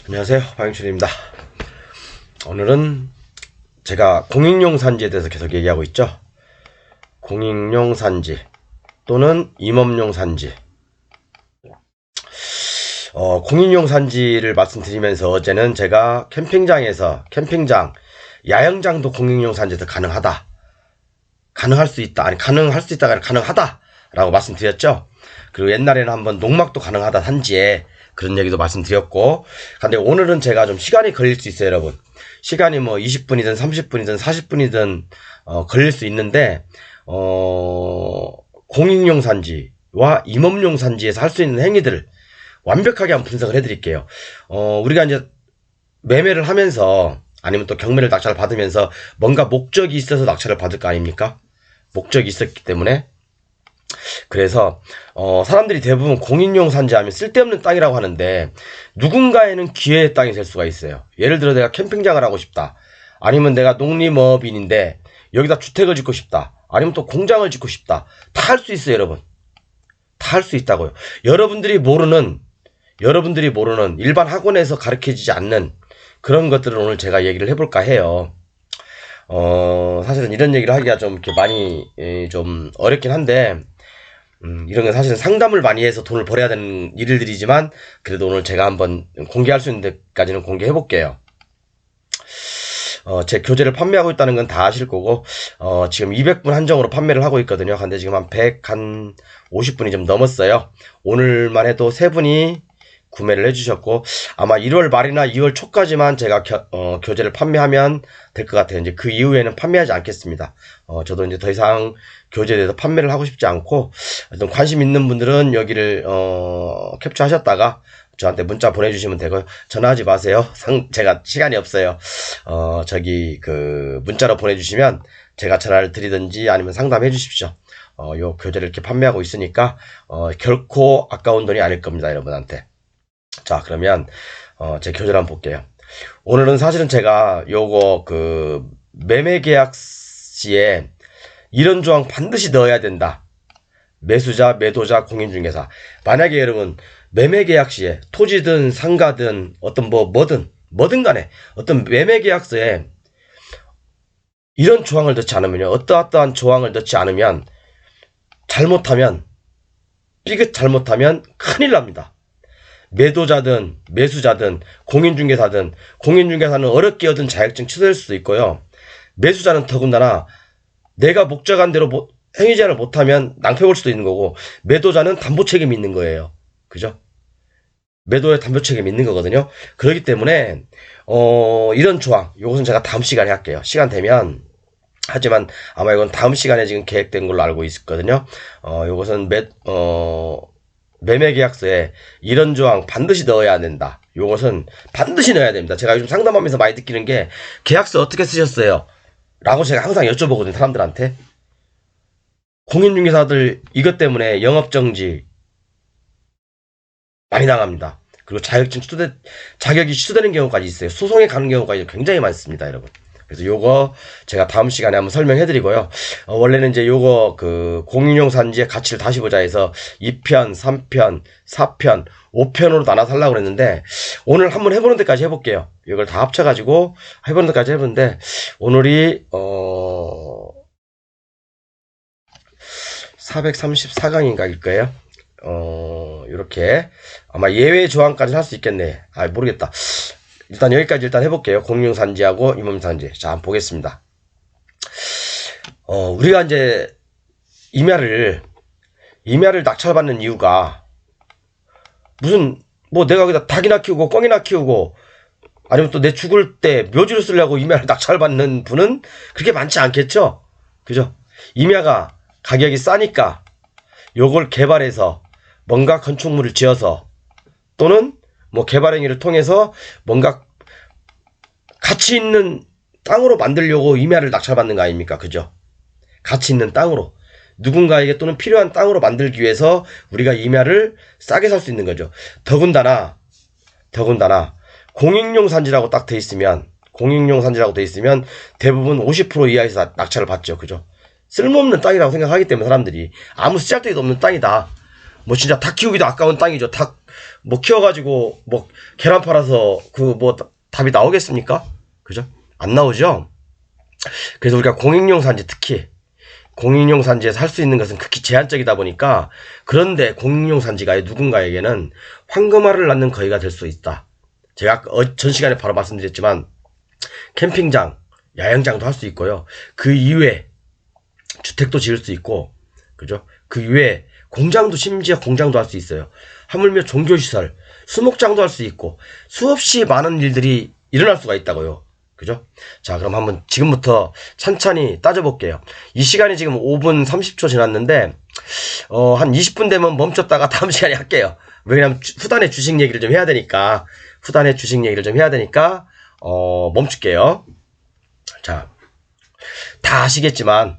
안녕하세요, 박영춘입니다. 오늘은 제가 공익용 산지에 대해서 계속 얘기하고 있죠. 공익용 산지 또는 임업용 산지. 공익용 산지를 말씀드리면서 어제는 제가 캠핑장, 야영장도 공익용 산지에서 가능하다. 가능할 수 있다가 아니라 가능하다라고 말씀드렸죠. 그리고 옛날에는 한번 농막도 가능하다 산지에 그런 얘기도 말씀드렸고, 근데 오늘은 제가 좀 시간이 걸릴 수 있어요, 여러분. 시간이 뭐 20분이든 30분이든 40분이든 걸릴 수 있는데, 공익용 산지와 임업용 산지에서 할 수 있는 행위들을 완벽하게 한번 분석을 해드릴게요. 우리가 이제 매매를 하면서 아니면 또 경매를 낙찰을 받으면서 뭔가 목적이 있어서 낙찰을 받을 거 아닙니까? 목적이 있었기 때문에. 그래서 사람들이 대부분 공익용 산지 하면 쓸데없는 땅이라고 하는데, 누군가에는 기회의 땅이 될 수가 있어요. 예를 들어 내가 캠핑장을 하고 싶다, 아니면 내가 농림어업인인데 여기다 주택을 짓고 싶다, 아니면 또 공장을 짓고 싶다. 다 할 수 있어요, 여러분. 다 할 수 있다고요. 여러분들이 모르는 일반 학원에서 가르쳐지지 않는 그런 것들을 오늘 제가 얘기를 해볼까 해요. 사실은 이런 얘기를 하기가 좀 이렇게 많이 좀 어렵긴 한데, 이런 건 사실은 상담을 많이 해서 돈을 벌어야 되는 일들이지만, 그래도 오늘 제가 한번 공개할 수 있는 데까지는 공개해 볼게요. 제 교재를 판매하고 있다는 건 다 아실 거고, 지금 200분 한정으로 판매를 하고 있거든요. 근데 지금 한 150분이 좀 넘었어요. 오늘만 해도 3분이 구매를 해주셨고, 아마 1월 말이나 2월 초까지만 제가 교재를 판매하면 될 것 같아요. 이제 그 이후에는 판매하지 않겠습니다. 저도 이제 더 이상 교재에 대해서 판매를 하고 싶지 않고, 어떤 관심 있는 분들은 여기를 캡처하셨다가 저한테 문자 보내주시면 되고요. 전화하지 마세요. 제가 시간이 없어요. 문자로 보내주시면 제가 전화를 드리든지 아니면 상담해 주십시오. 요 교재를 이렇게 판매하고 있으니까 결코 아까운 돈이 아닐 겁니다, 여러분한테. 자, 그러면 제 교재를 한번 볼게요. 오늘은 사실은 제가 요거 매매 계약 시에 이런 조항 반드시 넣어야 된다. 매수자, 매도자, 공인중개사. 만약에 여러분 매매 계약 시에 토지든 상가든 어떤 뭐든 간에 어떤 매매 계약서에 이런 조항을 넣지 않으면요, 어떠한 조항을 넣지 않으면 삐끗 잘못하면 큰일 납니다. 매도자든 매수자든 공인중개사든, 공인중개사는 어렵게 얻은 자격증 취소될 수도 있고요. 매수자는 더군다나 내가 목적한 대로 행위 제한을 못하면 낭패 볼 수도 있는 거고, 매도자는 담보 책임이 있는 거예요. 그죠? 매도의 담보 책임이 있는 거거든요. 그렇기 때문에 이런 조항, 요것은 제가 다음 시간에 할게요. 시간 되면. 하지만 아마 이건 다음 시간에 지금 계획된 걸로 알고 있거든요. 요것은 매매 계약서에 이런 조항 반드시 넣어야 된다. 요것은 반드시 넣어야 됩니다. 제가 요즘 상담하면서 많이 느끼는 게, 계약서 어떻게 쓰셨어요? 라고 제가 항상 여쭤보거든요, 사람들한테. 공인중개사들 이것 때문에 영업정지 많이 나갑니다. 그리고 자격이 취소되는 경우까지 있어요. 소송에 가는 경우까지 굉장히 많습니다, 여러분. 그래서 요거 제가 다음 시간에 한번 설명해 드리고요. 원래는 이제 요거 공인용 산지의 가치를 다시 보자 해서 2편, 3편, 4편, 5편으로 나눠서 하려고 그랬는데, 오늘 한번 해보는 데까지 해볼게요. 이걸 다 합쳐가지고 해보는 데까지 해보는데, 오늘이 434강인가일 거예요. 이렇게 아마 예외 조항까지 할 수 있겠네. 모르겠다. 일단 여기까지 해볼게요. 공익용 산지하고 임업용 산지. 자, 한번 보겠습니다. 우리가 이제 임야를 낙찰받는 이유가, 무슨 내가 거기다 닭이나 키우고 꿩이나 키우고, 아니면 또 내 죽을 때 묘지로 쓰려고 임야를 낙찰받는 분은 그렇게 많지 않겠죠? 그죠? 임야가 가격이 싸니까 요걸 개발해서 뭔가 건축물을 지어서, 또는 개발 행위를 통해서 뭔가 가치 있는 땅으로 만들려고 임야를 낙찰받는 거 아닙니까? 그죠? 가치 있는 땅으로, 누군가에게 또는 필요한 땅으로 만들기 위해서 우리가 임야를 싸게 살 수 있는 거죠. 더군다나 공익용 산지라고 딱 돼 있으면 대부분 50% 이하에서 낙찰을 받죠. 그죠? 쓸모없는 땅이라고 생각하기 때문에 사람들이, 아무 쓰잘데기도 없는 땅이다, 진짜 닭 키우기도 아까운 땅이죠. 닭 뭐 키워가지고 뭐 계란 팔아서 그 뭐 답이 나오겠습니까? 그죠? 안 나오죠? 그래서 우리가 공익용 산지, 특히 공익용 산지에서 할 수 있는 것은 극히 제한적이다 보니까, 그런데 공익용 산지가 누군가에게는 황금알을 낳는 거위가 될 수 있다. 제가 전 시간에 바로 말씀드렸지만 캠핑장, 야영장도 할 수 있고요. 그 이외에 주택도 지을 수 있고, 그죠? 그 이외에 공장도, 심지어 공장도 할 수 있어요. 하물며 종교시설, 수목장도 할 수 있고, 수없이 많은 일들이 일어날 수가 있다고요. 그죠? 자, 그럼 한번 지금부터 찬찬히 따져볼게요. 이 시간이 지금 5분 30초 지났는데, 한 20분 되면 멈췄다가 다음 시간에 할게요. 왜냐면 후단에 주식 얘기를 좀 해야 되니까, 멈출게요. 자, 다 아시겠지만,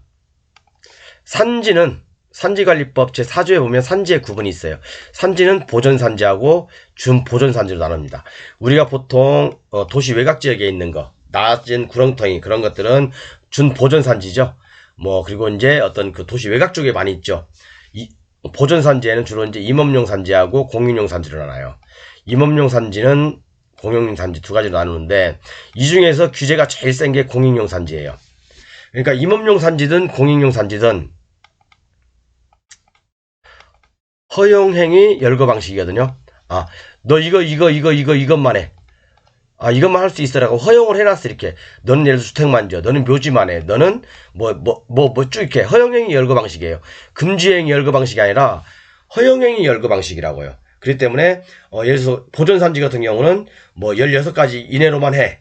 산지관리법 제4조에 보면 산지의 구분이 있어요. 산지는 보존산지하고 준보존산지로 나눕니다. 우리가 보통 도시 외곽지역에 있는 거, 낮은 구렁텅이, 그런 것들은 준보존산지죠. 뭐 그리고 이제 어떤 그 도시 외곽 쪽에 많이 있죠. 이 보존산지에는 주로 이제 임업용 산지하고 공익용 산지로 나눠요. 임업용 산지는 공익용 산지 두 가지로 나누는데, 이 중에서 규제가 제일 센 게 공익용 산지예요. 그러니까 임업용 산지든 공익용 산지든 허용행위 열거 방식이거든요. 아, 너 이것만 해. 아, 이것만 할 수 있어라고 허용을 해놨어, 이렇게. 너는 예를 들어 주택만 지어. 너는 묘지만 해. 너는 쭉 이렇게. 허용행위 열거 방식이에요. 금지행위 열거 방식이 아니라 허용행위 열거 방식이라고요. 그렇기 때문에, 예를 들어서 보존산지 같은 경우는 뭐 16가지 이내로만 해.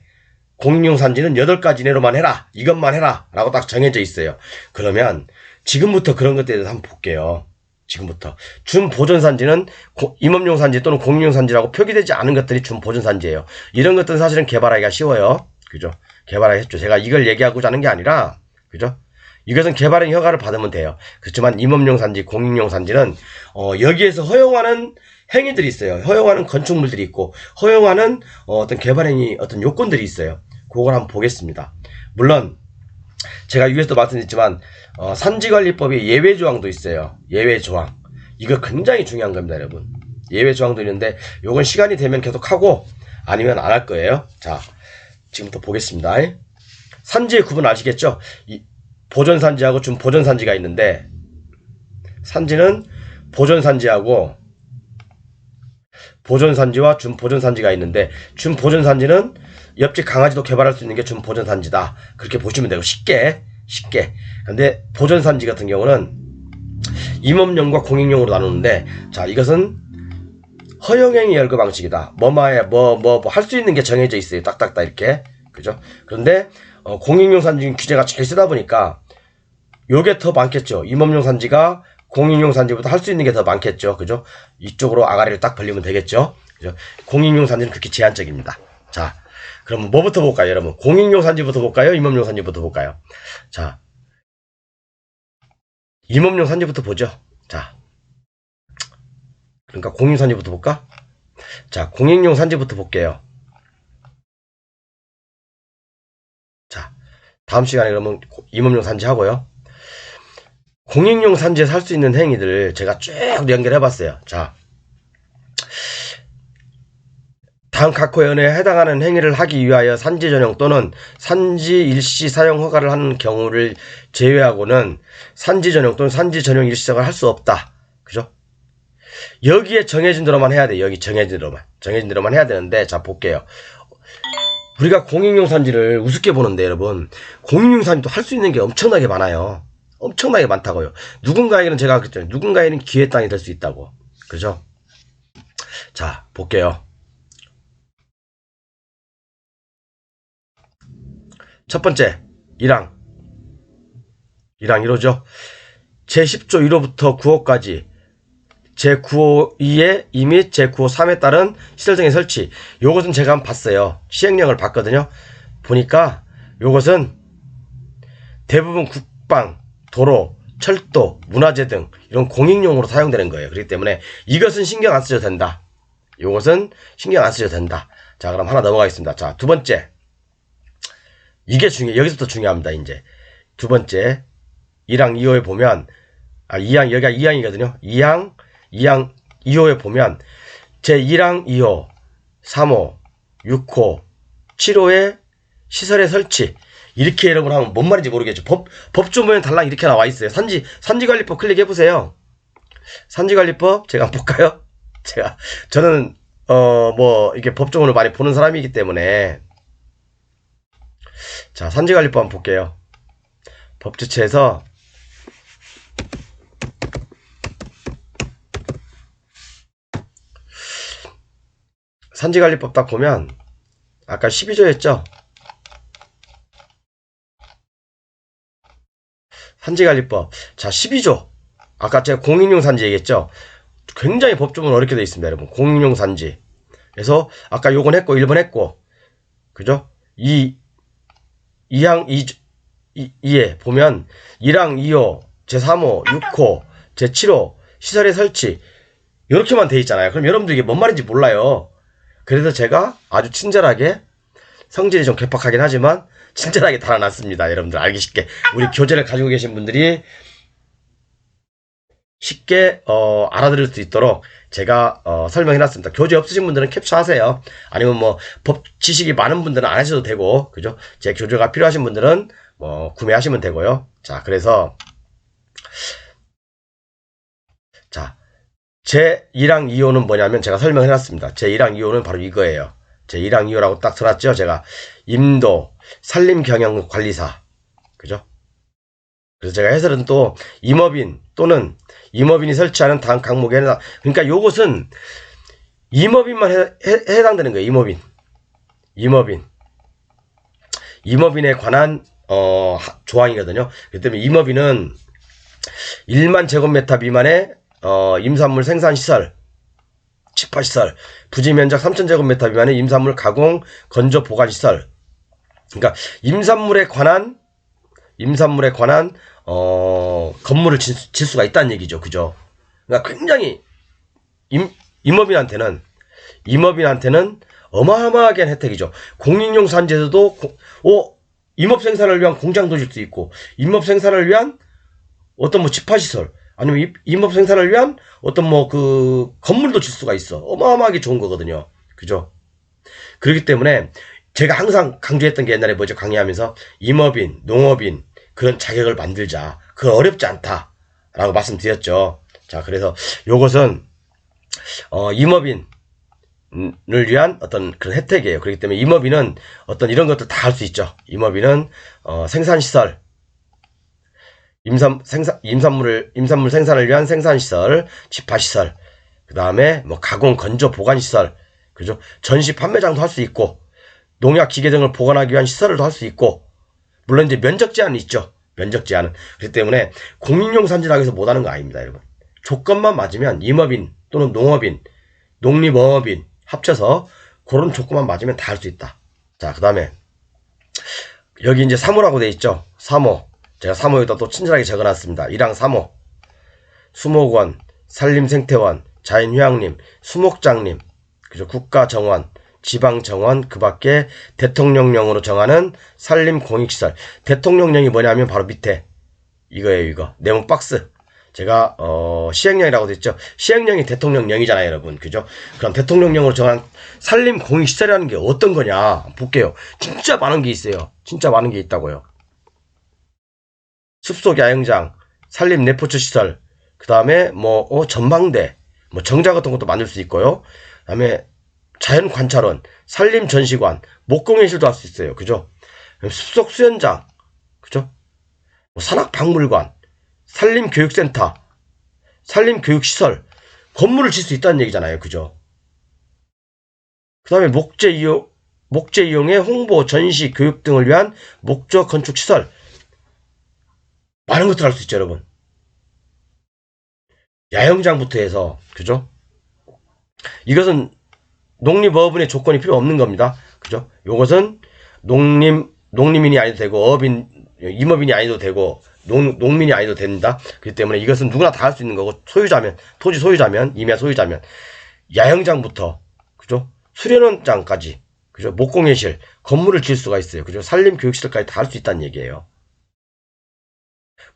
공익용 산지는 8가지 이내로만 해라. 이것만 해라. 라고 딱 정해져 있어요. 그러면 지금부터 그런 것들에 대해서 한번 볼게요. 지금부터. 준보존산지는 임업용 산지 또는 공익용 산지라고 표기되지 않은 것들이 준보존산지예요. 이런 것들은 사실은 개발하기가 쉬워요. 그죠? 개발하기 쉽죠. 제가 이걸 얘기하고자 하는 게 아니라, 그죠? 이것은 개발의 허가를 받으면 돼요. 그렇지만 임업용 산지, 공익용 산지는 여기에서 허용하는 행위들이 있어요. 허용하는 건축물들이 있고, 허용하는 어떤 개발행위, 어떤 요건들이 있어요. 그걸 한번 보겠습니다. 물론 제가 위에서도 말씀드렸지만 산지관리법에 예외조항도 있어요. 예외조항. 이거 굉장히 중요한 겁니다, 여러분. 예외조항도 있는데 요건 시간이 되면 계속 하고 아니면 안 할 거예요. 자, 지금부터 보겠습니다. 산지의 구분 아시겠죠? 보존산지하고 준보존산지가 있는데, 산지는 보존산지하고 보존산지와 준보존산지가 있는데, 준보존산지는 옆집 강아지도 개발할 수 있는 게 준보존산지다. 그렇게 보시면 되고, 쉽게. 근데 보존산지 같은 경우는 임업용과 공익용으로 나누는데, 자, 이것은 허용행위 열거 방식이다. 할 수 있는 게 정해져 있어요. 딱딱딱 이렇게. 그죠? 그런데 공익용 산지 규제가 제일 세다 보니까 요게 더 많겠죠. 임업용 산지가 공익용 산지보다 할 수 있는 게 더 많겠죠. 그죠? 이쪽으로 아가리를 딱 벌리면 되겠죠. 그죠? 공익용 산지는 그렇게 제한적입니다. 자, 그럼 뭐부터 볼까요, 여러분? 공익용 산지부터 볼까요? 임업용 산지부터 볼까요? 자, 임업용 산지부터 보죠. 자, 그러니까 공익용 산지부터 볼까? 자, 공익용 산지부터 볼게요. 자, 다음 시간에 그러면 임업용 산지 하고요. 공익용 산지에서 할 수 있는 행위들을 제가 쭉 연결해봤어요. 자, 다음 각 호연에 해당하는 행위를 하기 위하여 산지 전용 또는 산지 일시 사용 허가를 하는 경우를 제외하고는 산지 전용 또는 산지 전용 일시 사용을 할 수 없다. 그죠? 여기에 정해진 대로만 해야 돼요. 여기 정해진 대로만 해야 되는데, 자, 볼게요. 우리가 공익용 산지를 우습게 보는데, 여러분, 공익용 산지도 할 수 있는 게 엄청나게 많아요. 엄청나게 많다고요. 누군가에게는 제가 그랬잖아요. 누군가에게는 기회 땅이 될 수 있다고. 그죠? 자, 볼게요. 첫 번째, 1항 1호죠. 제10조 1호부터 9호까지 제9호 2에 2 및 제9호 3에 따른 시설등의 설치. 요것은 제가 한번 봤어요. 시행령을 봤거든요. 보니까 요것은 대부분 국방, 도로, 철도, 문화재 등 이런 공익용으로 사용되는 거예요. 그렇기 때문에 이것은 신경 안 쓰셔도 된다. 요것은 신경 안 쓰셔도 된다. 자, 그럼 하나 넘어가겠습니다. 자, 두 번째. 이게 여기서부터 중요합니다, 이제. 두 번째. 1항 2호에 보면, 2항, 여기가 2항이거든요. 2항 2호에 보면, 제1항 2호, 3호, 6호, 7호의 시설의 설치. 이렇게 여러분 하면 뭔 말인지 모르겠죠. 법조문에 달랑 이렇게 나와 있어요. 산지관리법 클릭해 보세요. 산지관리법 제가 한번 볼까요? 저는 이게 법조문을 많이 보는 사람이기 때문에. 자, 산지관리법 한번 볼게요. 법제처에서 산지관리법 딱 보면 아까 12조였죠? 산지관리법. 자, 12조. 아까 제가 공인용 산지 얘기했죠? 굉장히 법조문 어렵게 되어 있습니다, 여러분. 공인용 산지. 그래서 아까 요건 했고 1번 했고. 그죠? 2항 2에 보면 1항 2호, 제3호, 6호, 제7호 시설의 설치 이렇게만 돼 있잖아요. 그럼 여러분들 이게 뭔 말인지 몰라요. 그래서 제가 아주 친절하게, 성질이 좀 괴팍하긴 하지만 친절하게 달아놨습니다. 여러분들 알기 쉽게. 우리 교재를 가지고 계신 분들이 쉽게 알아들을 수 있도록 제가 설명해놨습니다. 교재 없으신 분들은 캡처하세요. 아니면 뭐 법 지식이 많은 분들은 안 하셔도 되고, 그죠? 제 교재가 필요하신 분들은 뭐 구매하시면 되고요. 자, 그래서 자, 제1항 2호는 뭐냐면 제가 설명해놨습니다. 제1항 2호는 바로 이거예요. 제1항 2호라고 딱 써놨죠. 제가 임도 산림경영관리사, 그죠? 그래서 제가 해설은 또 임업인 또는 임업인이 설치하는 다음 항목에 해당. 그러니까 요것은 임업인만 해당되는 거예요. 임업인에 관한 조항이거든요. 그렇기 때문에 임업인은 1만 제곱미터 미만의 임산물 생산시설, 집화시설, 부지면적 3,000제곱미터 미만의 임산물 가공, 건조, 보관시설. 그러니까 임산물에 관한 건물을 질 수가 있다는 얘기죠. 그죠? 그러니까 굉장히 임업인한테는 어마어마하게 한 혜택이죠. 공인용 산지에서도 임업 생산을 위한 공장도 질 수 있고, 임업 생산을 위한 어떤 뭐 집화시설, 아니면 임업 생산을 위한 어떤 뭐 건물도 질 수가 있어. 어마어마하게 좋은 거거든요. 그죠? 그렇기 때문에 제가 항상 강조했던 게 옛날에 뭐죠? 강의하면서 임업인, 농업인 그런 자격을 만들자. 그건 어렵지 않다. 라고 말씀드렸죠. 자, 그래서 요것은 임업인을 위한 어떤 그런 혜택이에요. 그렇기 때문에 임업인은 어떤 이런 것들 다 할 수 있죠. 임업인은 생산시설, 임산물 생산을 위한 생산시설, 집화시설, 그 다음에 뭐 가공, 건조, 보관시설, 그죠? 전시 판매장도 할 수 있고, 농약, 기계 등을 보관하기 위한 시설도 할 수 있고, 물론 이제 면적 제한이 있죠. 면적 제한은. 그렇기 때문에 공인용 산지라고 해서 못하는 거 아닙니다, 여러분. 조건만 맞으면 임업인 또는 농업인, 농림어업인 합쳐서 그런 조건만 맞으면 다 할 수 있다. 자, 그 다음에 여기 이제 3호라고 돼 있죠. 3호. 제가 3호에다 또 친절하게 적어놨습니다. 1항 3호. 수목원, 산림생태원, 자연휴양림, 수목장림, 그죠? 국가정원, 지방정원, 그 밖에 대통령령으로 정하는 산림공익시설. 대통령령이 뭐냐면 바로 밑에 이거예요. 이거 네모 박스. 제가 시행령이라고 됐죠. 시행령이 대통령령이잖아요, 여러분. 그죠? 그럼 대통령령으로 정한 산림공익시설이라는 게 어떤 거냐 볼게요. 진짜 많은 게 있어요. 진짜 많은 게 있다고요. 숲속 야영장, 산림 레포츠 시설, 그 다음에 뭐 전망대, 뭐 정자 같은 것도 만들 수 있고요. 그 다음에 자연 관찰원, 산림 전시관, 목공예실도 할 수 있어요. 그죠? 숲속 수연장, 그죠? 뭐 산악 박물관, 산림 교육센터, 산림 교육시설, 건물을 질 수 있다는 얘기잖아요. 그죠? 그 다음에 목재 이용의 홍보, 전시, 교육 등을 위한 목조 건축시설. 많은 것들 할 수 있죠, 여러분. 야영장부터 해서, 그죠? 이것은 농림어업인의 조건이 필요 없는 겁니다. 그죠? 요것은 농림인이 아니도 되고, 임업인이 아니도 되고, 농민이 아니도 됩니다. 그렇기 때문에 이것은 누구나 다 할 수 있는 거고, 토지 소유자면, 임야 소유자면, 야영장부터, 그죠? 수련원장까지, 그죠? 목공예실, 건물을 지을 수가 있어요. 그죠? 산림교육시설까지 다 할 수 있다는 얘기예요.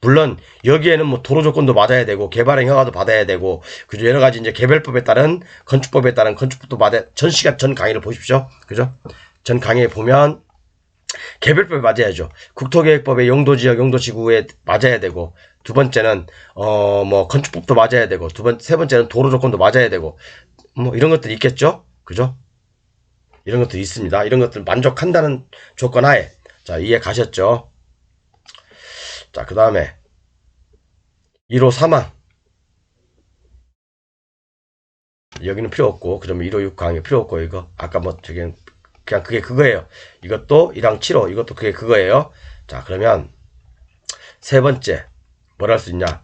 물론 여기에는 뭐 도로 조건도 맞아야 되고 개발행 허가도 받아야 되고 그죠 여러 가지 이제 개별법에 따른 건축법에 따른 건축법도 받아 전 강의를 보십시오. 그죠? 전 강의에 보면 개별법에 맞아야죠. 국토계획법의 용도지역 용도지구에 맞아야 되고 두 번째는 뭐 건축법도 맞아야 되고 세 번째는 도로 조건도 맞아야 되고 뭐 이런 것들이 있겠죠. 그죠? 이런 것들이 있습니다. 이런 것들 만족한다는 조건 하에 자 이해 가셨죠? 자, 그 다음에 1호 3항 여기는 필요 없고 그러면 1호 6항이 필요 없고 이거 아까 뭐 저기 그냥 그게 그거예요. 이것도 1항 7호 이것도 그게 그거예요. 자 그러면 세 번째 뭘 할 수 있냐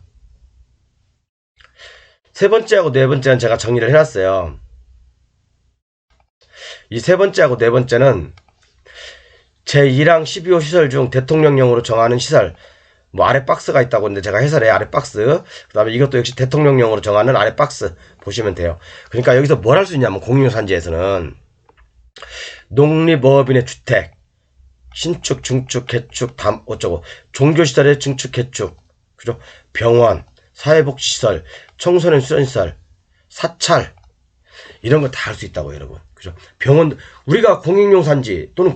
세 번째하고 네 번째는 제가 정리를 해놨어요. 이 세 번째하고 네 번째는 제1항 12호 시설 중 대통령령으로 정하는 시설 뭐 아래 박스가 있다고 했는데 제가 해설해 아래 박스 그 다음에 이것도 역시 대통령령으로 정하는 아래 박스 보시면 돼요. 그러니까 여기서 뭘 할 수 있냐면 공유산지에서는 농립어업인의 주택 신축 중축 개축 담 어쩌고 종교시설의 증축 개축 그죠 병원 사회복지시설 청소년 수련시설 사찰 이런 거 다 할 수 있다고 여러분 그죠 병원 우리가 공익용 산지 또는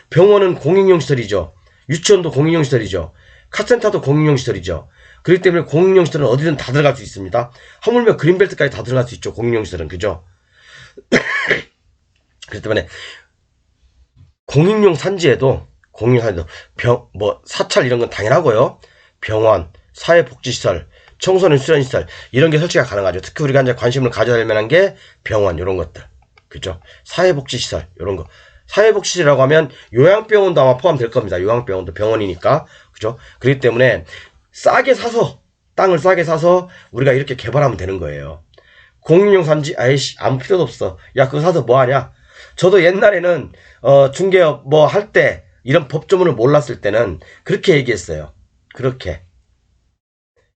병원은 공익용 시설이죠. 유치원도 공익용 시설이죠. 카센터도 공익용 시설이죠. 그렇기 때문에 공익용 시설은 어디든 다 들어갈 수 있습니다. 하물며 그린벨트까지 다 들어갈 수 있죠. 공익용 시설은 그죠. 그렇기 때문에 공익용 산지에도 사찰 이런 건 당연하고요. 병원, 사회복지시설, 청소년 수련시설 이런 게 설치가 가능하죠. 특히 우리가 이제 관심을 가져야 될 만한 게 병원 이런 것들, 그죠? 사회복지시설 이런 거. 사회복지시설이라고 하면 요양병원도 아마 포함될 겁니다. 요양병원도 병원이니까, 그죠? 그렇기 때문에 땅을 싸게 사서 우리가 이렇게 개발하면 되는 거예요. 공익용 산지 아이씨 아무 필요도 없어. 야 그거 사서 뭐 하냐? 저도 옛날에는 중개업 뭐 할 때 이런 법조문을 몰랐을 때는 그렇게 얘기했어요. 그렇게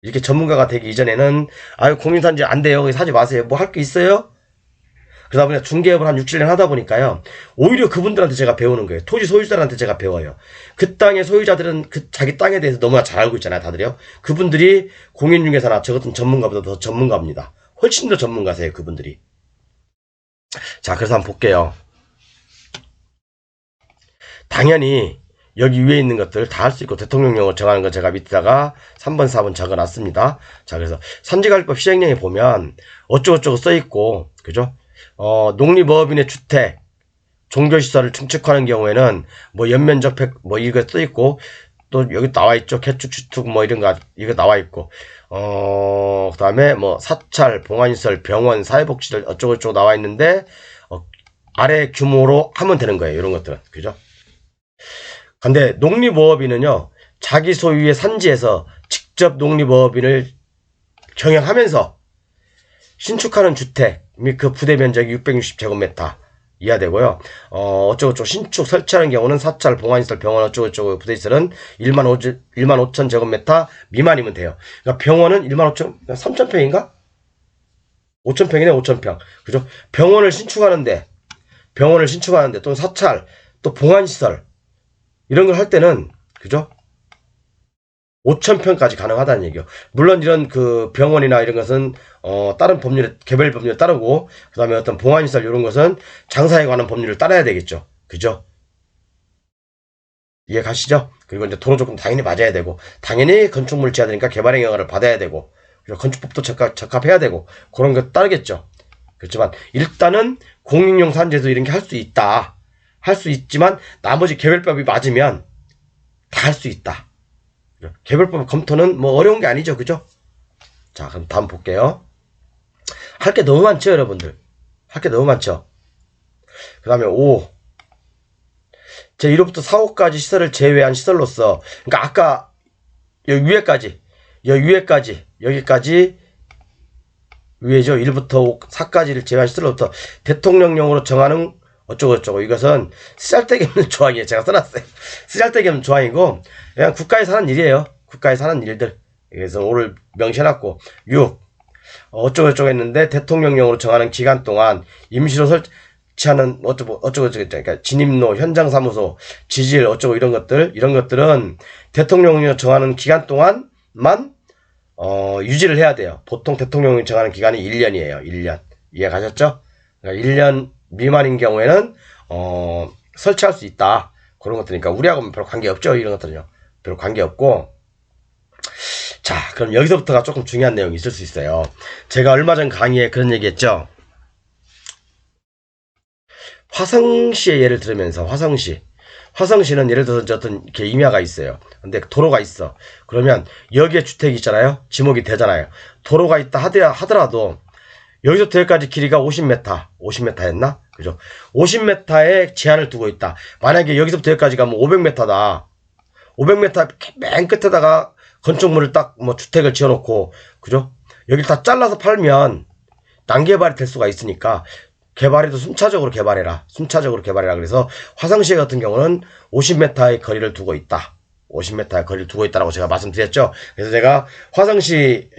이렇게 전문가가 되기 이전에는 아유 공인산지 안 돼요. 사지 마세요. 뭐 할 게 있어요? 그러다 보니까 중개업을 한 6, 7년 하다 보니까요. 오히려 그분들한테 제가 배우는 거예요. 토지 소유자들한테 제가 배워요. 그 땅의 소유자들은 자기 땅에 대해서 너무나 잘 알고 있잖아요. 다들요. 그분들이 공인중개사나 저 같은 전문가보다 더 전문가입니다. 훨씬 더 전문가세요. 그분들이. 자 그래서 한번 볼게요. 당연히 여기 위에 있는 것들 다 할 수 있고 대통령령을 정하는 건 제가 밑에다가 3번 4번 적어놨습니다. 자 그래서 산지관리법 시행령에 보면 어쩌고저쩌고 써있고 그죠? 농립어업인의 주택 종교시설을 증축하는 경우에는 뭐 연면적 뭐 이거 써있고 또 여기 나와있죠. 개축 주축 뭐 이런 거 이거 나와있고 그 다음에 뭐 사찰 봉안시설 병원 사회복지시설 어쩌고저쩌고 나와있는데 아래 규모로 하면 되는 거예요. 이런 것들은 그죠? 근데 농립어업인은요 자기 소유의 산지에서 직접 농립어업인을 경영하면서 신축하는 주택 및 그 부대 면적이 660제곱미터 이하 되고요. 어쩌고저쩌고 신축 설치하는 경우는 사찰, 봉안시설, 병원 어쩌고저쩌고 부대시설은 15,000제곱미터 미만이면 돼요. 그러니까 병원은 15,000, 3,000평인가? 5,000평이네 5,000평. 그죠? 병원을 신축하는데 또는 사찰, 또 봉안시설 이런 걸 할 때는 그죠? 5,000평까지 가능하다는 얘기요. 물론 이런 그 병원이나 이런 것은 다른 법률에 개별 법률에 따르고 그다음에 어떤 봉안시설 이런 것은 장사에 관한 법률을 따라야 되겠죠. 그죠? 이해 가시죠? 그리고 이제 도로 조건 당연히 맞아야 되고 당연히 건축물 지어야 되니까 개발행 허가를 받아야 되고 그리고 건축법도 적합해야 되고 그런 거 따르겠죠. 그렇지만 일단은 공익용 산지에서 이런 게 할 수 있다. 할 수 있지만 나머지 개별법이 맞으면 다 할 수 있다. 개별법 검토는 뭐 어려운 게 아니죠. 그죠? 자 그럼 다음 볼게요. 할 게 너무 많죠 여러분들. 할 게 너무 많죠. 그 다음에 5 제1호부터 4호까지 시설을 제외한 시설로서 그러니까 아까 여기 위에까지 여기까지 위에죠. 1부터 5, 4까지를 제외한 시설로부터 대통령령으로 정하는 어쩌고저쩌고 이것은 쓰잘데기 없는 조항이에요. 제가 써놨어요. 쓰잘데기 없는 조항이고 그냥 국가에서 하는 일이에요. 국가에서 하는 일들. 그래서 오늘 명시해놨고 6 어쩌고저쩌고 했는데 대통령령으로 정하는 기간 동안 임시로 설치하는 어쩌고저쩌고 그러니까 진입로 현장사무소 지질 어쩌고 이런 것들은 대통령령으로 정하는 기간 동안 1년만 유지를 해야 돼요. 보통 대통령이 정하는 기간이 1년이에요. 1년. 이해 가셨죠? 그러니까 1년 미만인 경우에는 설치할 수 있다. 그런 것들이니까 우리하고는 별로 관계없죠. 이런 것들은요. 별로 관계없고. 자, 그럼 여기서부터가 조금 중요한 내용이 있을 수 있어요. 제가 얼마 전 강의에 그런 얘기했죠. 화성시의 예를 들으면서 화성시는 예를 들어서 어떤 이렇게 임야가 있어요. 근데 도로가 있어. 그러면 여기에 주택이 있잖아요. 지목이 되잖아요. 도로가 있다 하더라도 여기서부터 여기까지 길이가 50m였나? 그죠? 50m의 제한을 두고 있다. 만약에 여기서부터 여기까지 가면 500m다. 500m 맨 끝에다가 건축물을 딱 뭐 주택을 지어놓고, 그죠? 여기를 다 잘라서 팔면 난개발이 될 수가 있으니까 개발해도 순차적으로 개발해라. 그래서 화성시 같은 경우는 50m의 거리를 두고 있다. 50m의 거리를 두고 있다라고 제가 말씀드렸죠. 그래서 제가 화성시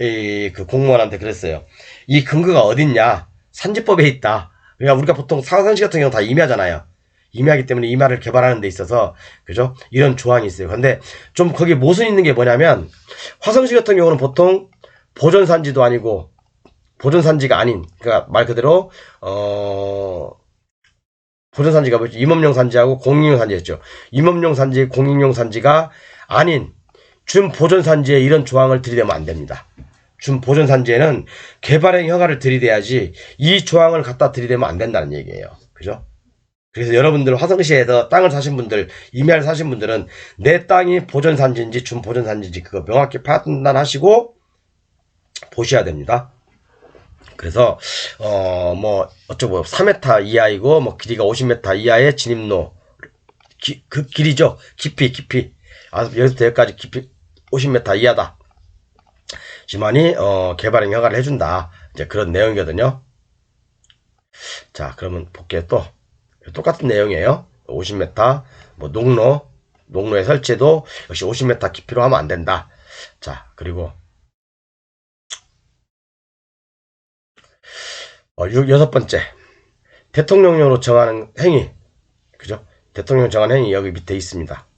그 공무원한테 그랬어요. 이 근거가 어딨냐? 산지법에 있다. 그러니까 우리가 보통 화성시 같은 경우 다 임야잖아요. 임야이기 때문에 임야를 개발하는 데 있어서, 그죠? 이런 조항이 있어요. 근데 좀 거기 모순 있는 게 뭐냐면, 화성시 같은 경우는 보통 보존산지도 아니고, 보존산지가 아닌, 그러니까 말 그대로, 보존산지가 뭐지? 임업용 산지하고 공익용 산지였죠. 임업용 산지, 공익용 산지가 아닌 준보존산지에 이런 조항을 들이대면 안 됩니다. 준보존산지에는 개발행 허가를 들이대야지 이 조항을 갖다 들이대면 안 된다는 얘기예요. 그죠? 그래서 여러분들 화성시에서 땅을 사신 분들, 임야를 사신 분들은 내 땅이 보존산지인지 준보존산지인지 그거 명확히 판단하시고 보셔야 됩니다. 그래서 뭐 어쩌고 3m 이하이고 뭐 길이가 50m 이하의 진입로 그 길이죠. 깊이 여기서부터 여기까지 깊이 50m 이하다. 지만이 개발행 허가를 해준다. 이제 그런 내용이거든요. 자, 그러면 볼게요. 또 똑같은 내용이에요. 50m 뭐 농로의 설치도 역시 50m 깊이로 하면 안 된다. 자, 그리고 여섯 번째, 대통령령으로 정하는 행위. 그죠? 대통령 정하는 행위 여기 밑에 있습니다.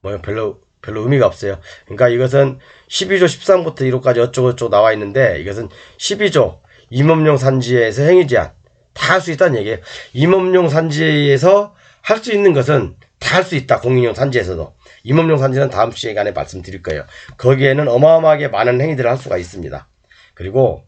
뭐 별로 의미가 없어요. 그러니까 이것은 12조 13부터 1호까지 어쩌고저쩌고 나와 있는데, 이것은 12조 임업용 산지에서 행위 제한 다 할 수 있다는 얘기예요. 임업용 산지에서 할 수 있는 것은 다 할 수 있다. 공인용 산지에서도. 임업용 산지는 다음 시간에 말씀드릴 거예요. 거기에는 어마어마하게 많은 행위들을 할 수가 있습니다. 그리고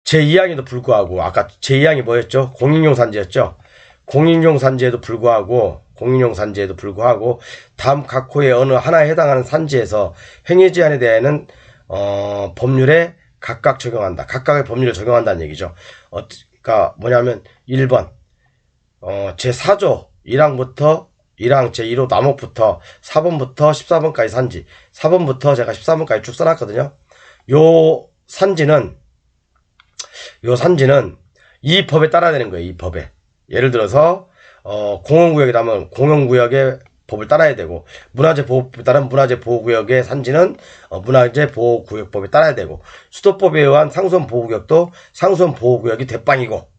제2항에도 불구하고, 아까 제2항이 뭐였죠? 공인용 산지였죠? 공인용 산지에도 불구하고 다음 각 호의 어느 하나에 해당하는 산지에서 행위 제한에 대해서는 법률에 각각 적용한다. 각각의 법률을 적용한다는 얘기죠. 그러니까 뭐냐면 1번 제4조 1항부터 1항 제1호 남목부터 4번부터 14번까지 산지, 4번부터 제가 14번까지 쭉 써놨거든요. 요 산지는 이 법에 따라야 되는 거예요. 이 법에. 예를 들어서 공원구역이라면 공원구역의 법을 따라야 되고, 문화재보호법에 따른 문화재보호구역의 산지는 문화재보호구역법에 따라야 되고, 수도법에 의한 상수원보호구역도 상수원보호구역이 대빵이고,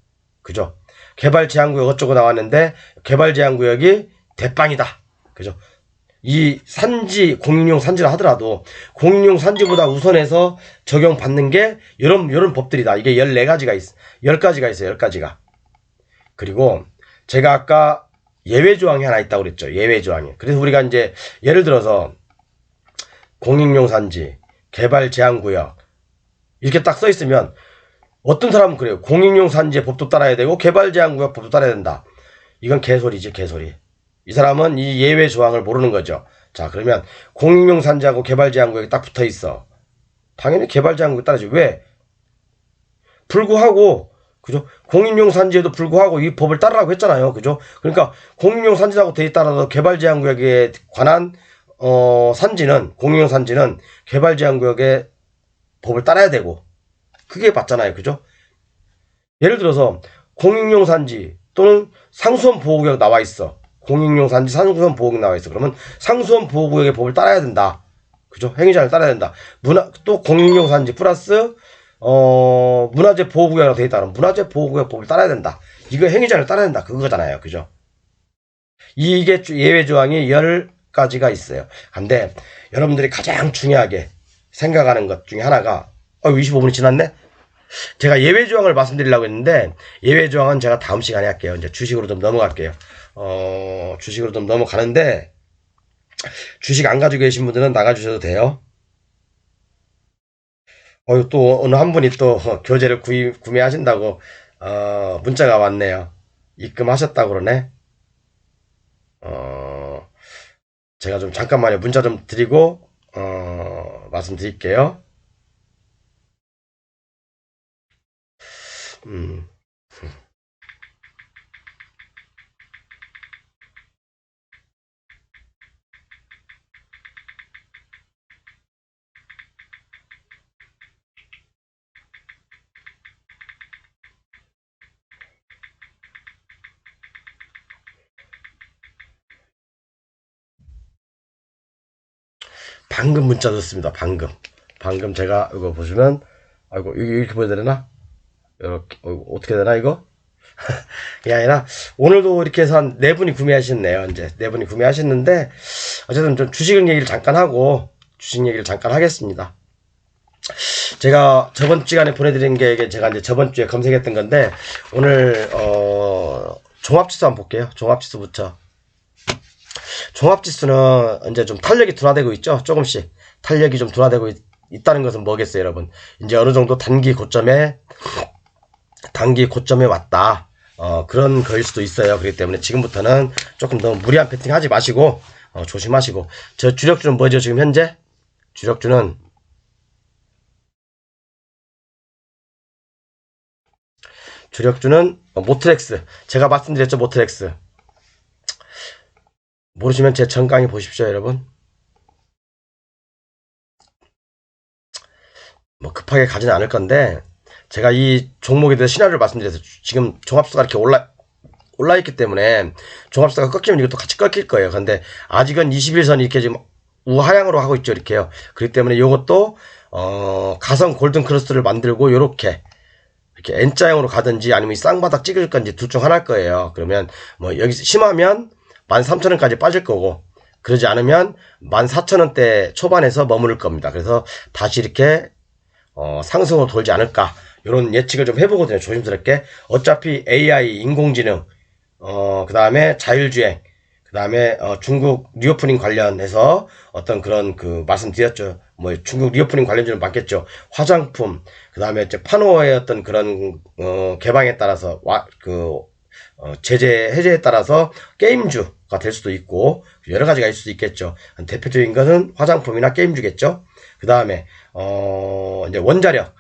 그죠? 개발제한구역 어쩌고 나왔는데 개발제한구역이 대빵이다. 그죠? 이 산지, 공인용 산지라 하더라도 공인용 산지보다 우선해서 적용받는 게 이런 법들이다. 이게 14가지가 있어. 10가지가 있어요. 10가지가. 그리고 제가 아까 예외 조항이 하나 있다고 그랬죠. 예외 조항이. 그래서 우리가 이제 예를 들어서 공인용 산지, 개발 제한 구역 이렇게 딱 써 있으면 어떤 사람은 그래요. 공인용 산지의 법도 따라야 되고 개발 제한 구역 법도 따라야 된다. 이건 개소리지, 개소리. 이 사람은 이 예외 조항을 모르는 거죠. 자, 그러면 공인용 산지하고 개발 제한 구역이 딱 붙어 있어. 당연히 개발 제한 구역 따라지. 왜? 불구하고, 그죠? 공인용 산지에도 불구하고 이 법을 따르라고 했잖아요. 그죠? 그러니까 공인용 산지라고 돼 있다라도 개발 제한 구역에 관한 산지는, 공인용 산지는 개발 제한 구역의 법을 따라야 되고, 그게 맞잖아요. 그죠? 예를 들어서 공인용 산지 또는 상수원 보호구역 나와 있어. 공인용 산지, 상수원 보호구역 나와 있어. 그러면 상수원 보호구역의 법을 따라야 된다. 그죠? 행위자를 따라야 된다. 또 공인용 산지 플러스 문화재 보호구역이라고 되어 있다는 문화재 보호구역법을 따라야 된다. 이거 행위자를 따라야 된다. 그거잖아요. 그죠? 이게 예외 조항이 10가지가 있어요. 근데 여러분들이 가장 중요하게 생각하는 것 중에 하나가 25분이 지났네? 제가 예외 조항을 말씀드리려고 했는데 예외 조항은 제가 다음 시간에 할게요. 이제 주식으로 좀 넘어갈게요. 주식으로 좀 넘어가는데 주식 안 가지고 계신 분들은 나가주셔도 돼요. 또 어느 한 분이 또 교재를 구매하신다고 문자가 왔네요. 입금하셨다고 그러네. 제가 좀 잠깐만요. 문자 좀 드리고 말씀드릴게요. 음. 방금 문자 줬습니다. 방금 제가 이거 보시면 아이고 이렇게 보여야 되나? 이렇게 어떻게 되나 이거? 이게 아니라 오늘도 이렇게 해서 한 네 분이 구매하셨네요. 이제 네 분이 구매하셨는데 어쨌든 좀 주식 얘기를 잠깐 하고 주식 얘기를 잠깐 하겠습니다. 제가 저번 시간에 보내드린 게 제가 이제 저번 주에 검색했던 건데 오늘 종합지수 한번 볼게요. 종합지수부터. 종합지수는 이제 좀 탄력이 둔화되고 있죠. 조금씩 탄력이 좀 둔화되고 있다는 것은 뭐겠어요, 여러분? 이제 어느 정도 단기 고점에 왔다. 그런 거일 수도 있어요. 그렇기 때문에 지금부터는 조금 더 무리한 패팅 하지 마시고 조심하시고. 저 주력주는 뭐죠? 지금 현재 주력주는 모트렉스. 제가 말씀드렸죠, 모트렉스. 모르시면 제 전 강의 보십시오, 여러분. 뭐 급하게 가지는 않을 건데 제가 이 종목에 대해서 시나리오를 말씀드려서 지금 종합수가 이렇게 올라있기 때문에 종합수가 꺾이면 이것도 같이 꺾일 거예요. 근데 아직은 21선이 이렇게 지금 우하향으로 하고 있죠. 이렇게요. 그렇기 때문에 이것도 가성 골든 크로스를 만들고 요렇게 이렇게 N자형으로 가든지 아니면 이 쌍바닥 찍을 건지 둘 중 하나일 거예요. 그러면 뭐 여기서 심하면 13,000원까지 빠질 거고 그러지 않으면 14,000원대 초반에서 머무를 겁니다. 그래서 다시 이렇게 상승으로 돌지 않을까 이런 예측을 좀 해보거든요. 조심스럽게. 어차피 AI 인공지능 그 다음에 자율주행 그 다음에 중국 리오프닝 관련해서 어떤 그런 그 말씀드렸죠. 뭐 중국 리오프닝 관련주는 많겠죠. 화장품 그 다음에 이제 파노의 어떤 그런 개방에 따라서 제재 해제에 따라서 게임주가 될 수도 있고 여러 가지가 있을 수도 있겠죠. 대표적인 것은 화장품이나 게임주겠죠. 그 다음에 이제 원자력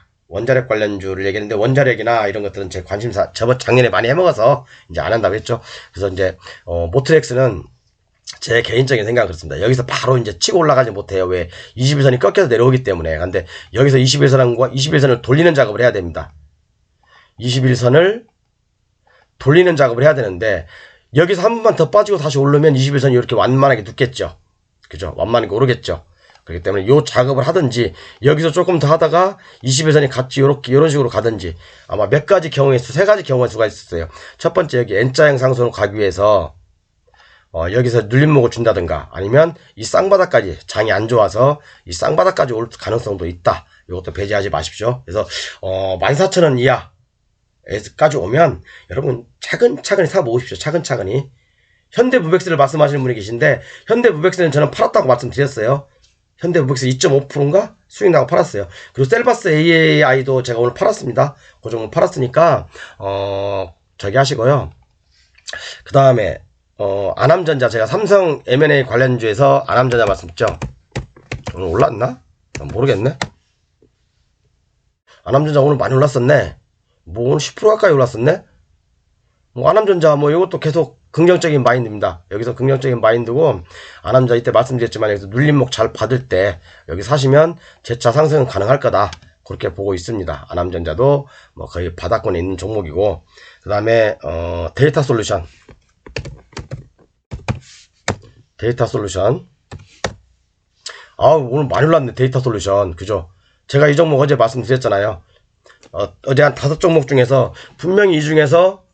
관련주를 얘기했는데 원자력이나 이런 것들은 제 관심사 작년에 많이 해먹어서 이제 안 한다고 했죠. 그래서 이제 모트렉스는 제 개인적인 생각은 그렇습니다. 여기서 바로 이제 치고 올라가지 못해요. 왜? 21선이 꺾여서 내려오기 때문에. 근데 여기서 21선을 돌리는 작업을 해야 됩니다. 21선을 돌리는 작업을 해야 되는데 여기서 한 번만 더 빠지고 다시 오르면 21선이 이렇게 완만하게 눕겠죠. 그죠? 완만하게 오르겠죠. 그렇기 때문에 요 작업을 하든지 여기서 조금 더 하다가 21선이 같이 이런 식으로 가든지 아마 몇 가지 경우의 수, 세 가지 경우의 수가 있었어요. 첫 번째 여기 N자형 상승으로 가기 위해서 여기서 눌림목을 준다든가 아니면 이 쌍바닥까지 장이 안 좋아서 이 쌍바닥까지 올 가능성도 있다. 이것도 배제하지 마십시오. 그래서 14,000원 이하까지 오면 여러분 차근차근히 사모으십시오. 차근차근히. 현대무백스를 말씀하시는 분이 계신데 현대무백스는 저는 팔았다고 말씀드렸어요. 현대무백스 2.5%인가 수익 나고 팔았어요. 그리고 셀바스 AI도 제가 오늘 팔았습니다. 그 종목 팔았으니까 저기 하시고요. 그 다음에 아남전자 제가 삼성 M&A 관련주에서 아남전자 말씀드렸죠. 오늘 올랐나? 모르겠네. 아남전자 오늘 많이 올랐었네. 뭐 오늘 10% 가까이 올랐었네. 뭐 아남전자 뭐 이것도 계속 긍정적인 마인드입니다. 여기서 긍정적인 마인드고 아남자 이때 말씀드렸지만 여기서 눌림목 잘 받을 때 여기 사시면 재차 상승은 가능할 거다. 그렇게 보고 있습니다. 아남전자도 뭐 거의 바닥권에 있는 종목이고 그 다음에 데이터 솔루션 오늘 많이 올랐네. 데이터 솔루션 그죠? 제가 이 종목 어제 말씀드렸잖아요. 어제 한 5종목 중에서 분명히 이 중에서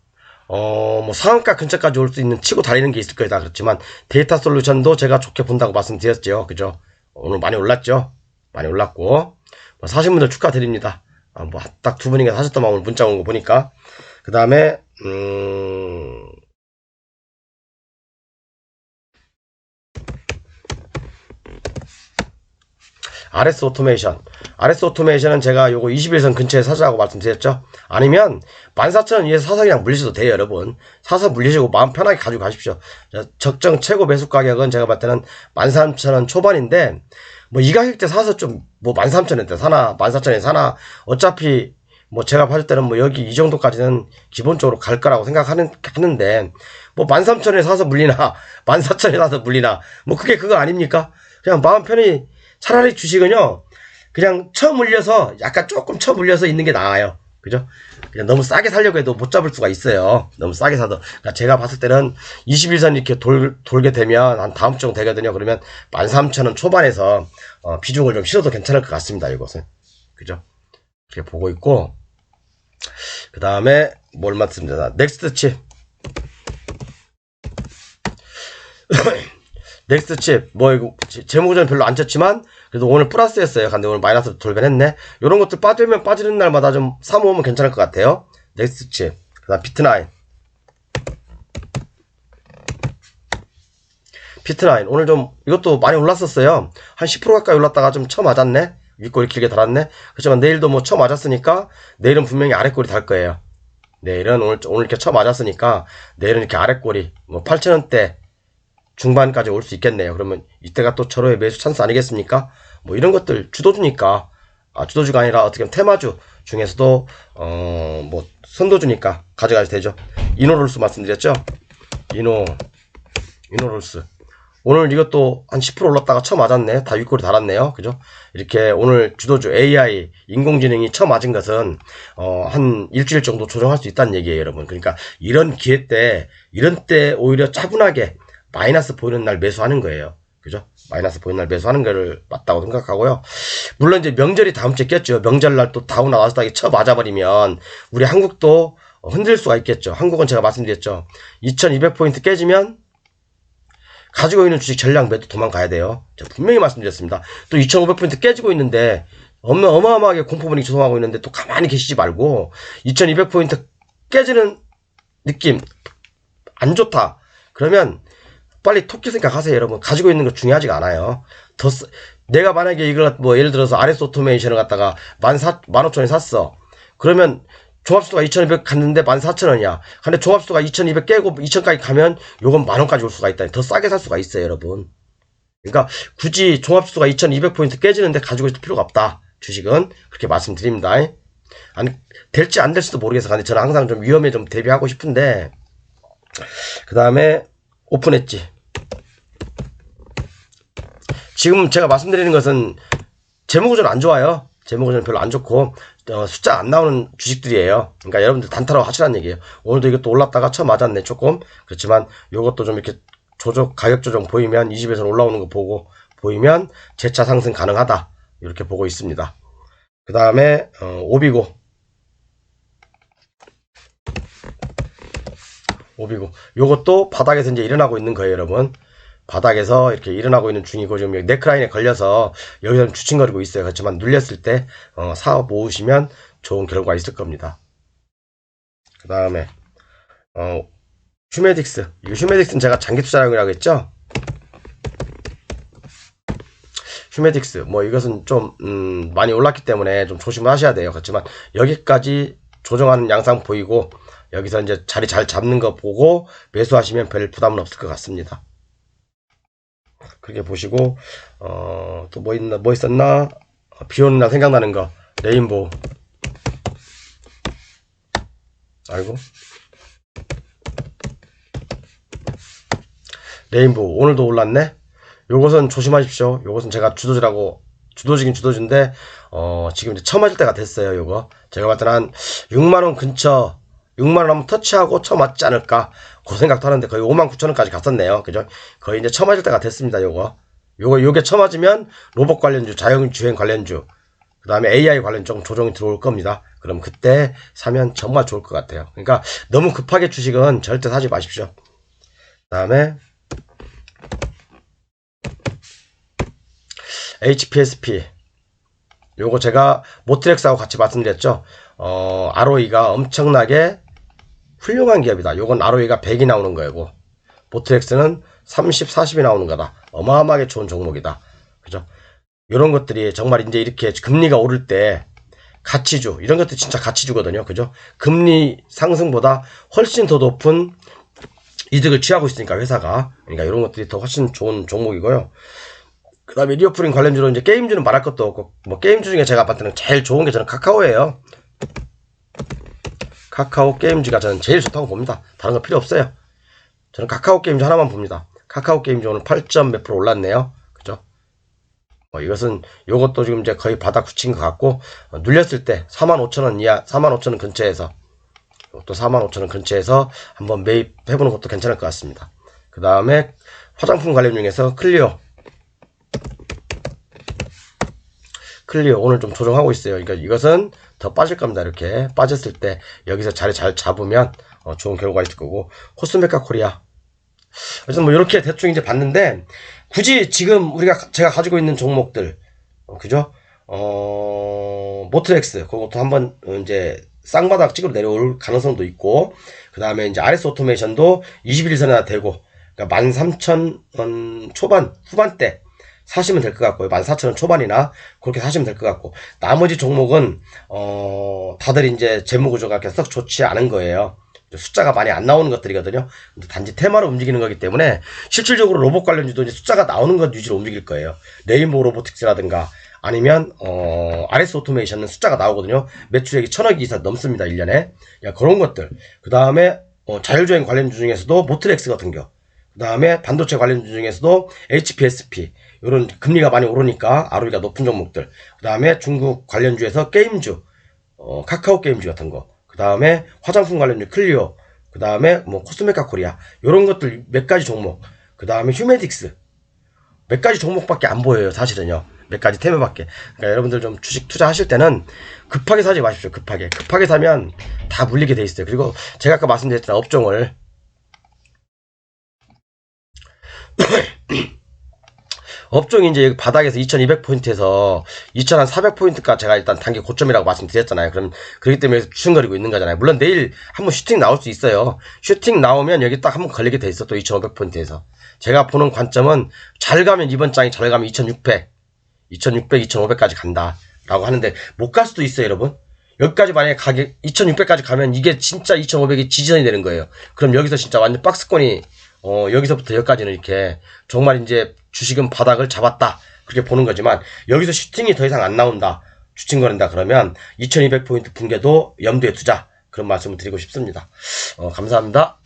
뭐 상한가 근처까지 올 수 있는 치고 달리는 게 있을 거다. 그렇지만 데이터 솔루션도 제가 좋게 본다고 말씀드렸죠. 그죠? 오늘 많이 올랐죠? 많이 올랐고 뭐 사신 분들 축하드립니다. 뭐 딱 2분인가 사셨더만 오늘 문자 온 거 보니까. 그 다음에 RS 오토메이션. RS 오토메이션은 제가 요거 21선 근처에 사자고 말씀드렸죠. 아니면 14,000원 위에서 사서 그냥 물리셔도 돼요, 여러분. 사서 물리시고 마음 편하게 가지고 가십시오. 적정 최고 매수 가격은 제가 봤을 때는 13,000원 초반인데, 뭐 이 가격대 사서 좀 뭐 13,000원대 사나 14,000원에 사나 어차피 뭐 제가 봤을 때는 뭐 여기 이 정도까지는 기본적으로 갈 거라고 하는데 뭐 13,000원에 사서 물리나 14,000원에 사서 물리나 뭐 그게 그거 아닙니까? 그냥 마음 편히 차라리 주식은요 그냥 쳐 물려서 약간 조금 쳐 물려서 있는 게 나아요. 그죠? 그냥 너무 싸게 사려고 해도 못 잡을 수가 있어요. 너무 싸게 사도. 그러니까 제가 봤을 때는 21선 이렇게 돌게 되면 한 다음 주 정도 되거든요. 그러면 13,000원 초반에서 비중을 좀 실어도 괜찮을 것 같습니다. 이것은. 그죠? 이렇게 보고 있고 그 다음에 뭘 맞습니다. 넥스트 칩. 넥스트 칩. 뭐 이거 제목은 별로 안 쳤지만 그래도 오늘 플러스였어요. 근데 오늘 마이너스로 돌변했네. 요런 것들 빠지면 빠지는 날마다 좀 사모으면 괜찮을 것 같아요. 넥스트 칩. 그 다음 비트나인. 비트나인. 오늘 좀 이것도 많이 올랐었어요. 한 10% 가까이 올랐다가 좀 쳐맞았네. 윗골이 길게 달았네. 그렇지만 내일도 뭐 쳐맞았으니까 내일은 분명히 아랫골이 달 거예요. 내일은 오늘 이렇게 쳐맞았으니까 내일은 이렇게 아랫골이 뭐 8,000원대 중반까지 올 수 있겠네요. 그러면 이때가 또 절호의 매수 찬스 아니겠습니까? 뭐 이런 것들 주도주니까 주도주가 아니라 어떻게 보면 테마주 중에서도 뭐 선도주니까 가져가도 되죠. 이노롤스 말씀드렸죠. 이노롤스 오늘 이것도 한 10% 올랐다가 쳐맞았네. 다 윗골이 달았네요. 그죠? 이렇게 오늘 주도주 AI 인공지능이 쳐맞은 것은 한 일주일 정도 조정할 수 있다는 얘기예요, 여러분. 그러니까 이런 기회 때 이런 때 오히려 차분하게 마이너스 보이는 날 매수하는 거예요. 그죠? 마이너스 보이는 날 매수하는 거를 맞다고 생각하고요. 물론 이제 명절이 다음 주에 꼈죠. 명절날 또 다운 나와서 쳐 맞아버리면 우리 한국도 흔들 수가 있겠죠. 한국은 제가 말씀드렸죠. 2200포인트 깨지면 가지고 있는 주식 전량 매도 도망가야 돼요. 제가 분명히 말씀드렸습니다. 또 2500포인트 깨지고 있는데 어마어마하게 공포 분위기 조성하고 있는데 또 가만히 계시지 말고 2200포인트 깨지는 느낌 안 좋다. 그러면 빨리 토끼 생각하세요, 여러분. 가지고 있는 거 중요하지가 않아요. 내가 만약에 이걸 뭐 예를 들어서 RS 오토메이션을 갖다가 15,000원에 샀어. 그러면 종합수도가 2,200 갔는데 14,000원이야. 근데 종합수도가 2,200 깨고 2,000까지 가면 요건 만원까지 올 수가 있다. 더 싸게 살 수가 있어요, 여러분. 그러니까 굳이 종합수도가 2,200포인트 깨지는데 가지고 있을 필요가 없다. 주식은 그렇게 말씀드립니다. 아니 될지 안 될지도 모르겠어. 근데 저는 항상 좀 위험에 좀 대비하고 싶은데 그 다음에 오픈 엣지. 지금 제가 말씀드리는 것은 재무구조는 안 좋아요. 재무구조는 별로 안 좋고 숫자 안 나오는 주식들이에요. 그러니까 여러분들 단타로 하시라는 얘기예요. 오늘도 이것도 올랐다가 쳐 맞았네 조금. 그렇지만 이것도 좀 이렇게 가격 조정 보이면 20에서 올라오는 거 보이면 재차 상승 가능하다. 이렇게 보고 있습니다. 그 다음에 오비고. 요것도 바닥에서 이제 일어나고 있는 거예요, 여러분. 바닥에서 이렇게 일어나고 있는 중이고 지금 여기 네크라인에 걸려서 여기서 주춤거리고 있어요. 그렇지만 눌렸을 때 사 모으시면 좋은 결과가 있을 겁니다. 그 다음에 휴메딕스. 이 휴메딕스는 제가 장기 투자라고 했죠. 휴메딕스 뭐 이것은 좀 많이 올랐기 때문에 좀 조심하셔야 돼요. 그렇지만 여기까지 조정하는 양상 보이고 여기서 이제 자리 잘 잡는 거 보고 매수하시면 별 부담은 없을 것 같습니다. 그렇게 보시고 또 뭐 있었나? 비 오는 날 생각나는 거 레인보우. 아이고 레인보우 오늘도 올랐네. 요것은 조심하십시오. 요것은 제가 주도적인 주도주인데 지금 이제 처맞을 때가 됐어요. 요거 제가 봤을 때는 한 6만원 근처 6만원 한번 터치하고 처맞지 않을까 그 생각도 하는데 거의 59,000원까지 갔었네요. 그죠? 거의 이제 처맞을 때가 됐습니다. 요게 처맞으면 로봇 관련주, 자율주행 관련주, 그 그 다음에 AI 관련 좀 조정이 들어올 겁니다. 그럼 그때 사면 정말 좋을 것 같아요. 그러니까 너무 급하게 주식은 절대 사지 마십시오. 그 다음에 HPSP 요거 제가 모트렉스하고 같이 말씀드렸죠. ROE가 엄청나게 훌륭한 기업이다. 요건 ROE가 100이 나오는 거고 모트렉스는 30, 40이 나오는 거다. 어마어마하게 좋은 종목이다. 그죠? 이런 것들이 정말 이제 이렇게 금리가 오를 때 가치주 이런 것도 진짜 가치주거든요. 그죠? 금리 상승보다 훨씬 더 높은 이득을 취하고 있으니까 회사가. 그러니까 이런 것들이 더 훨씬 좋은 종목이고요. 그 다음에 리오프링 관련주로 이제 게임주는 말할 것도 없고, 뭐 게임주 중에 제가 봤을 때는 제일 좋은 게 저는 카카오예요. 카카오 게임주가 저는 제일 좋다고 봅니다. 다른 거 필요 없어요. 저는 카카오 게임주 하나만 봅니다. 카카오 게임주 오늘 8점 몇 프로 올랐네요. 그죠? 이것은, 요것도 지금 이제 거의 바닥 굳힌 것 같고, 눌렸을 때 45,000원 이하, 45,000원 근처에서, 또 45,000원 근처에서 한번 매입해보는 것도 괜찮을 것 같습니다. 그 다음에 화장품 관련 중에서 클리오 오늘 좀 조정하고 있어요. 그러니까 이것은 더 빠질 겁니다. 이렇게 빠졌을 때 여기서 자리 잘 잡으면 좋은 결과가 있을 거고, 코스메카 코리아 그래서 뭐 이렇게 대충 이제 봤는데, 굳이 지금 제가 가지고 있는 종목들 그죠? 모트렉스 그것도 한번 이제 쌍바닥 찍으러 내려올 가능성도 있고, 그 다음에 이제 RS 오토메이션도 21선이나 되고, 그러니까 13,000원 초반 후반대 사시면 될 것 같고요. 14,000원 초반이나 그렇게 사시면 될 것 같고, 나머지 종목은 다들 이제 재무 구조가 썩 좋지 않은 거예요. 숫자가 많이 안 나오는 것들이거든요. 단지 테마로 움직이는 거기 때문에 실질적으로 로봇 관련주도 이제 숫자가 나오는 것 위주로 움직일 거예요. 레인보우 로보틱스라든가 아니면 RS 오토메이션은 숫자가 나오거든요. 매출액이 1,000억 이상 넘습니다. 1년에. 그런 것들. 그 다음에 자율주행 관련주 중에서도 모트렉스 같은 거. 그 다음에 반도체 관련주 중에서도 HPSP. 이런 금리가 많이 오르니까 ROE가 높은 종목들. 그 다음에 중국 관련주에서 게임주. 카카오 게임주 같은 거. 그 다음에 화장품 관련주 클리오. 그 다음에 뭐 코스메카 코리아. 이런 것들 몇 가지 종목. 그 다음에 휴메딕스. 몇 가지 종목밖에 안 보여요. 사실은요. 몇 가지 테마밖에. 그러니까 여러분들 좀 주식 투자하실 때는 급하게 사지 마십시오. 급하게 사면 다 물리게 돼 있어요. 그리고 제가 아까 말씀드렸던 업종을 업종이 이제 바닥에서 2200포인트에서 2400포인트까지 제가 일단 단기 고점이라고 말씀드렸잖아요. 그럼 그렇기 때문에 추천거리고 있는 거잖아요. 물론 내일 한번 슈팅 나올 수 있어요. 슈팅 나오면 여기 딱 한번 걸리게 돼 있어. 또 2500포인트에서 제가 보는 관점은 잘 가면 이번 장이 잘 가면 2600, 2500까지 간다 라고 하는데 못 갈 수도 있어요. 여러분, 여기까지 만약에 가격 2600까지 가면 이게 진짜 2500이 지지선이 되는 거예요. 그럼 여기서 진짜 완전 박스권이 여기서부터 여기까지는 이렇게 정말 이제 주식은 바닥을 잡았다 그렇게 보는 거지만, 여기서 슈팅이 더 이상 안 나온다, 주춤거린다 그러면 2200포인트 붕괴도 염두에 두자, 그런 말씀을 드리고 싶습니다. 감사합니다.